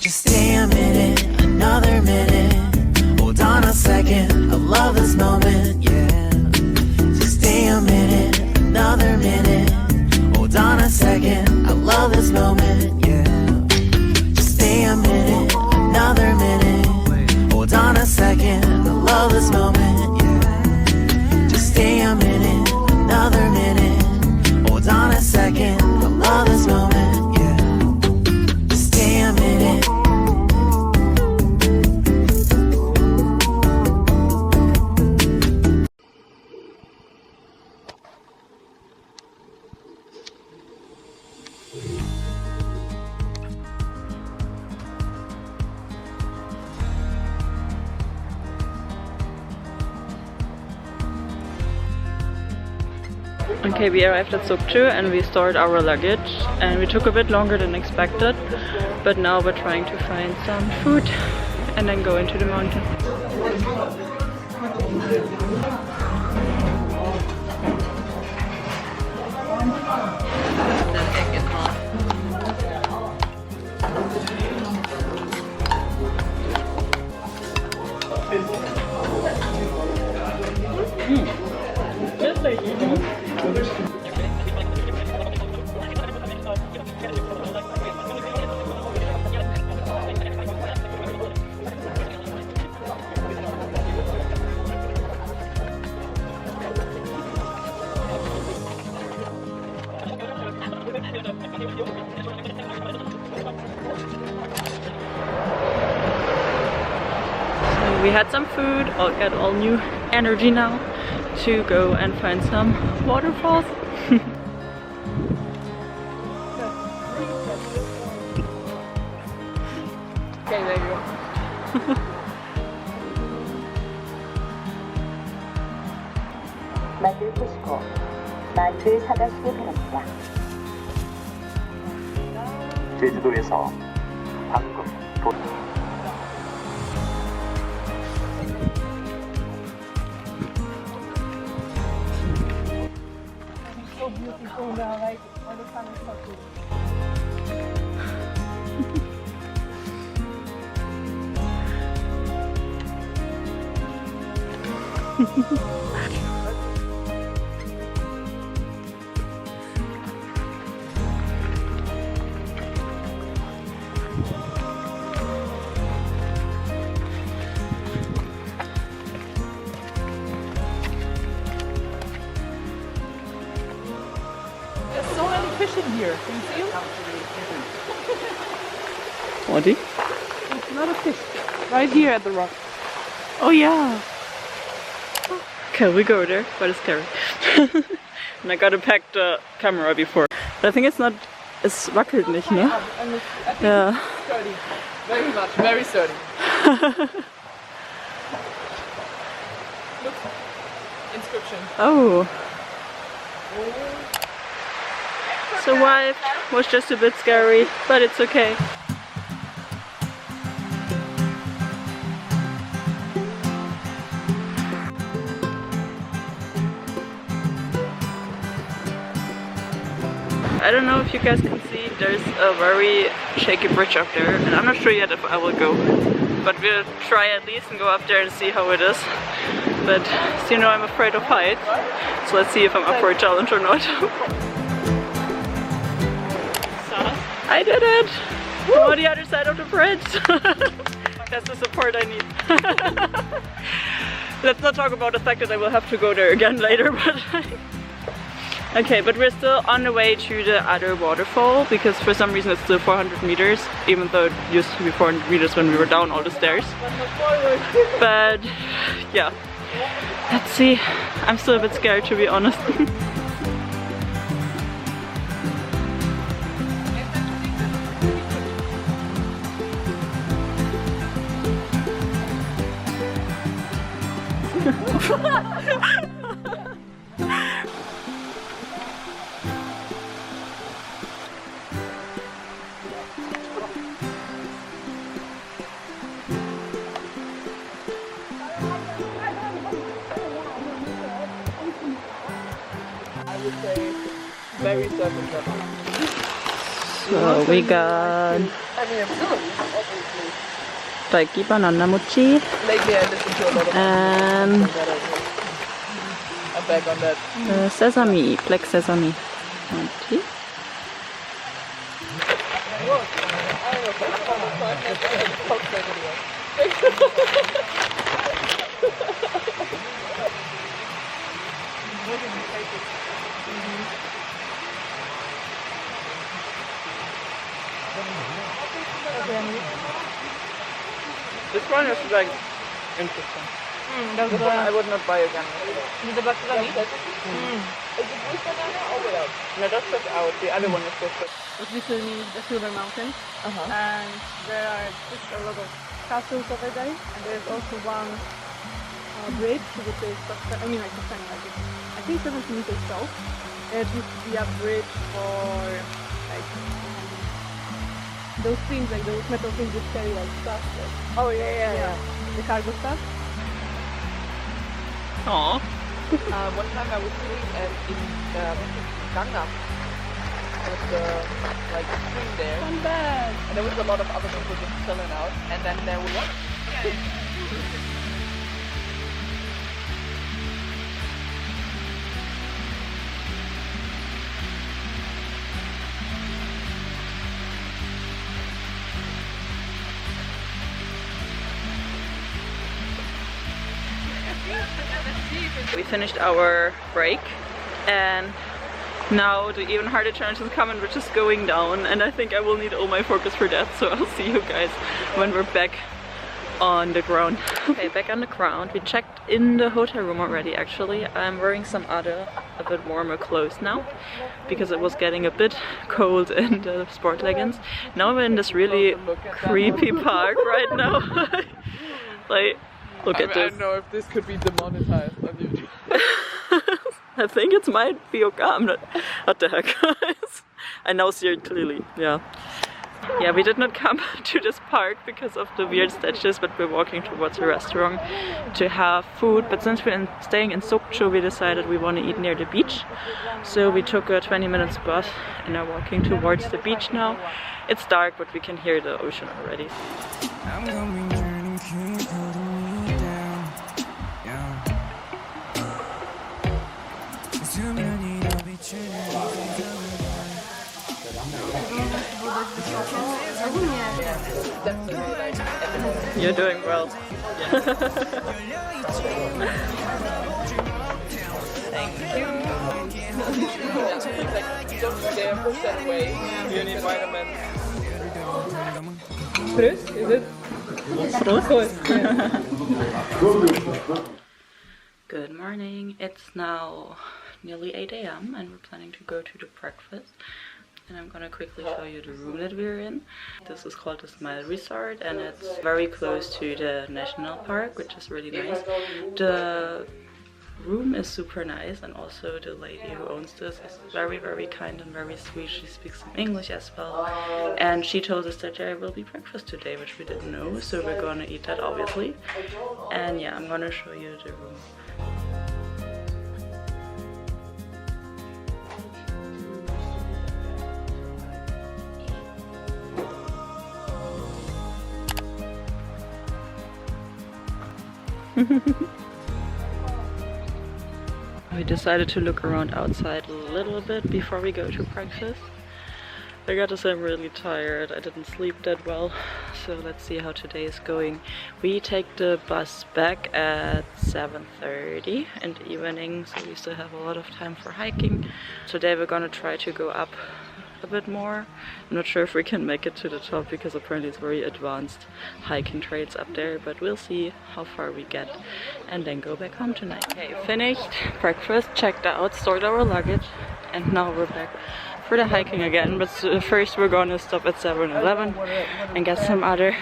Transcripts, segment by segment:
Just stay a minute, another minute. Hold on a second, I love this moment, yeah. Just stay a minute, another minute. Hold on a second, I love this moment, yeah. Just stay a minute, another minute. Hold on a second, I love this moment, yeah. Just stay a minute, another minute. Hold on a second, I love this moment, yeah. Just stay a minute. Okay, we arrived at Sukchu and we stored our luggage, and we took a bit longer than expected, but now we're trying to find some food and then go into the mountain. Just like we had some food, I'll get all new energy now to go and find some waterfalls. Okay, there you go. 만들 보시고 만들 사가시기 바랍니다. 제주도에서 방금 There's so many fish in here. Can you see them? What? It's not a fish. Right here at the rock. Oh yeah. Okay, we go there, but it's scary. And I gotta pack the camera before. But I think it's not, es wackelt nicht, ne? Yeah. Sturdy. Very much. Very sturdy. Look. Inscription. Oh. Survived. Was just a bit scary, but it's okay. I don't know if you guys can see, there's a very shaky bridge up there, and I'm not sure yet if I will go, but we'll try at least and go up there and see how it is. But as you know, I'm afraid of heights, so let's see if I'm up for a challenge or not. I did it! I'm on the other side of the bridge! That's the support I need. Let's not talk about the fact that I will have to go there again later, but okay, but we're still on the way to the other waterfall, because for some reason it's still 400 meters, even though it used to be 400 meters when we were down all the stairs. But yeah, let's see. I'm still a bit scared, to be honest. would say very surface level. So we got I mean, I'm still obviously. Taiki banana mochi. Lately, I listen to a lot of And I'm back on that. sesame, black sesame. Mochi. This one is like interesting. This one I would not buy again. The black sesame? Is it with banana or without? No, that's just out. The other one is with it. It's literally the Silver Mountains, and there are just a lot of castles over there, and there's also one bridge which is, I mean, like something like it, I think 70 meters tall. It used to be a bridge for like those things, like those metal things that carry like stuff. Like, Oh yeah. the cargo stuff. Aww. One time I was sitting in Gangnam with the like string there, Not bad. and there was a lot of other people just chilling out, and then there was We finished our break, and now the even harder challenge is coming, which is going down, and I think I will need all my focus for that, so I'll see you guys when we're back on the ground. Okay, back on the ground. We checked in the hotel room already actually. I'm wearing some other, a bit warmer clothes now, because it was getting a bit cold in the sport leggings. Now we're in this really creepy park right now. Like, look at I this. don't know if this could be demonetized on YouTube. I think it might be okay. I'm not. What the heck, guys? I now see it clearly. Yeah. Yeah, we did not come to this park because of the weird statues, but we're walking towards a restaurant to have food. But since we're staying in Sokcho, we decided we want to eat near the beach. So we took a 20-minute bus and are walking towards the beach now. It's dark, but we can hear the ocean already. I'm gonna be learning, keep holding me down. Yeah. Tell me I need to be You're doing well. Thank you. Don't stay push that away. You need vitamins. Fruit, is it? Good morning. It's now nearly 8 AM and we're planning to go to the breakfast. And I'm gonna quickly show you the room that we're in. This is called the Smile Resort and it's very close to the National Park, which is really nice. The room is super nice, and also the lady who owns this is very, very kind and very sweet. She speaks some English as well, and she told us that there will be breakfast today, which we didn't know, so we're gonna eat that obviously. And yeah, I'm gonna show you the room. We decided to look around outside a little bit before we go to breakfast. I gotta say I'm really tired. I didn't sleep that well, so let's see how today is going. We take the bus back at 7:30 in the evening, so we still have a lot of time for hiking. Today we're gonna try to go up a bit more. I'm not sure if we can make it to the top because apparently it's very advanced hiking trails up there, but we'll see how far we get and then go back home tonight. Okay, finished breakfast, checked out, stored our luggage, and now we're back for the hiking again. But first we're gonna stop at 7-Eleven and get some other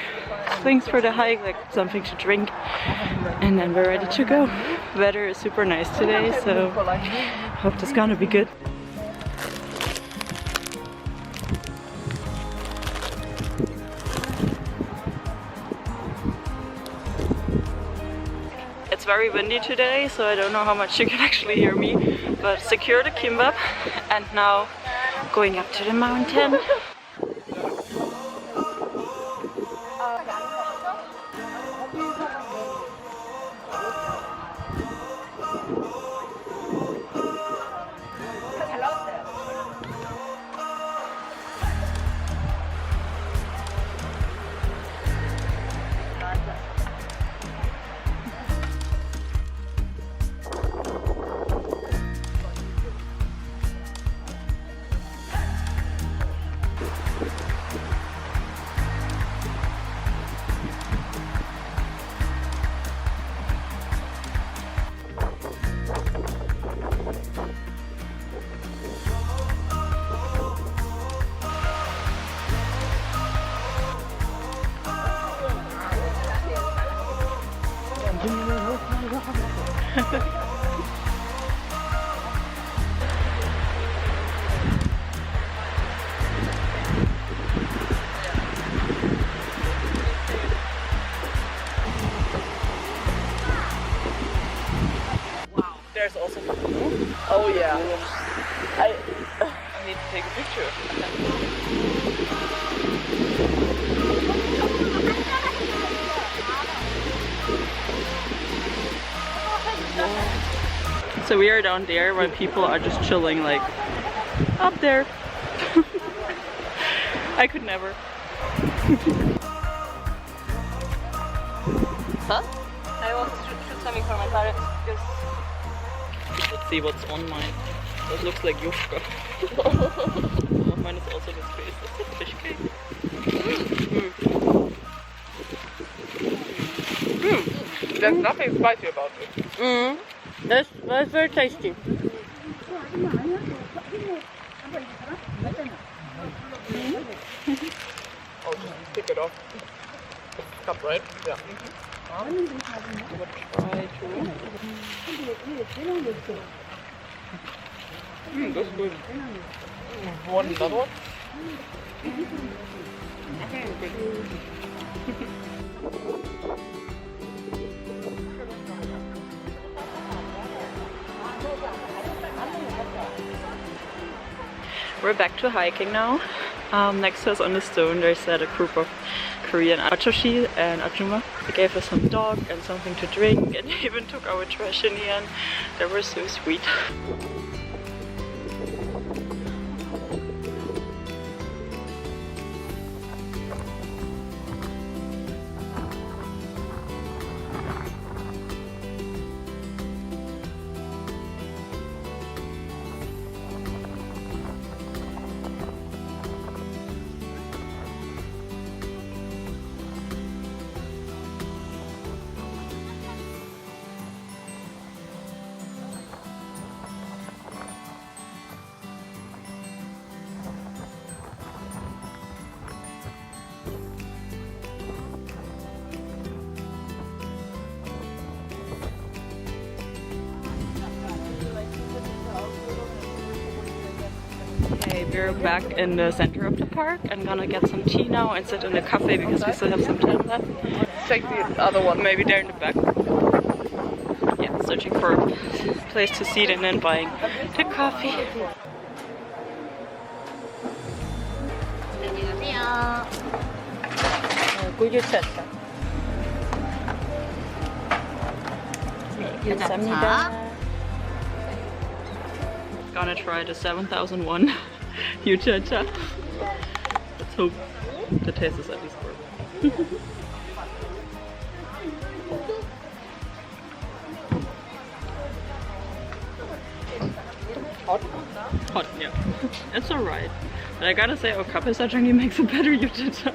things for the hike, like something to drink, and then we're ready to go. Weather is super nice today, so hope this is gonna be good. It's very windy today, so I don't know how much you can actually hear me, but secure the kimbap and now going up to the mountain. There's also. Oh yeah. I need to take a picture. So we are down there where people are just chilling, like up there. I could never. Huh? I want to shoot something for my parents because. Let's see what's on mine. That looks like Yushka. Oh, mine is also this face. That's a fish cake. There's nothing spicy about it. That's very tasty. I'll just pick it off. Cup, right? Yeah. I would try to. That's good. Want another one? We're back to hiking now. Next to us on the stone there's a group of Korean achoshi and ajumma. They gave us some dog and something to drink and they even took our trash in the end. They were so sweet. Okay, we're back in the center of the park. I'm gonna get some tea now and sit in the cafe because we still have some time left. Take the other one. Maybe there in the back. Yeah, searching for a place to sit and then buying the coffee. 꿀주차차. 감사합니다. Gonna try the 7,001 yucha-cha. Let's hope the taste is at least worth it. Hot? Hot, yeah. It's alright. But I gotta say, okape sashimi makes a better yucha-cha.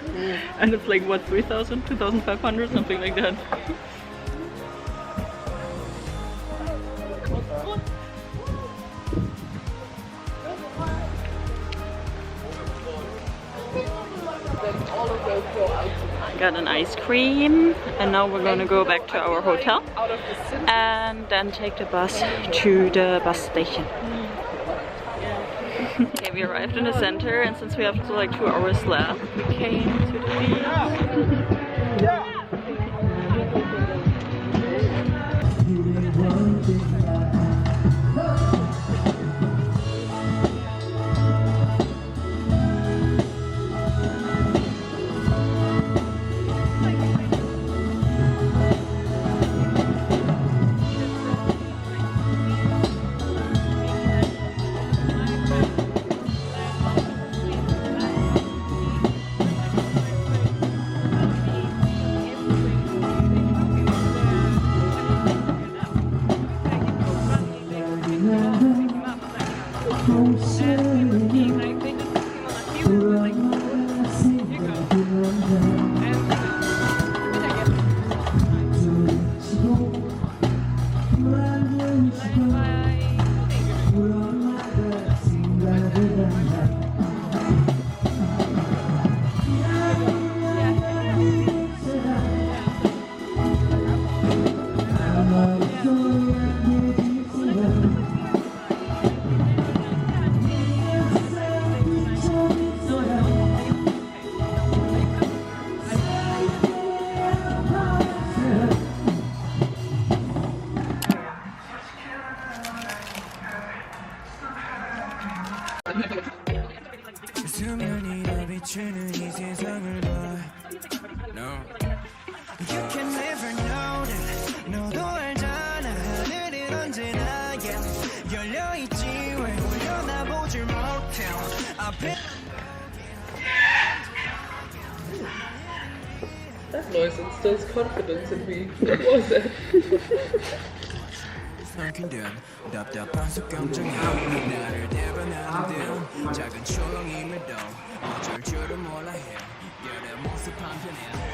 And it's like, what, 3,000? 2,500? Something like that. Got an ice cream and now we're gonna go back to our hotel and then take the bus to the bus station. Okay, we arrived in the center and since we have like 2 hours left, we came to the beach. You can never know that 너도 알잖아 하늘은 언제나 열려있지 왜 올려다보질 못해 앞에 That noise instills confidence in me. What was it? 덜킨든 답답한 속감정이 나를 대변하는 듯 작은 초롱임에도 어쩔 줄은 몰라 해 별의 모습 한편에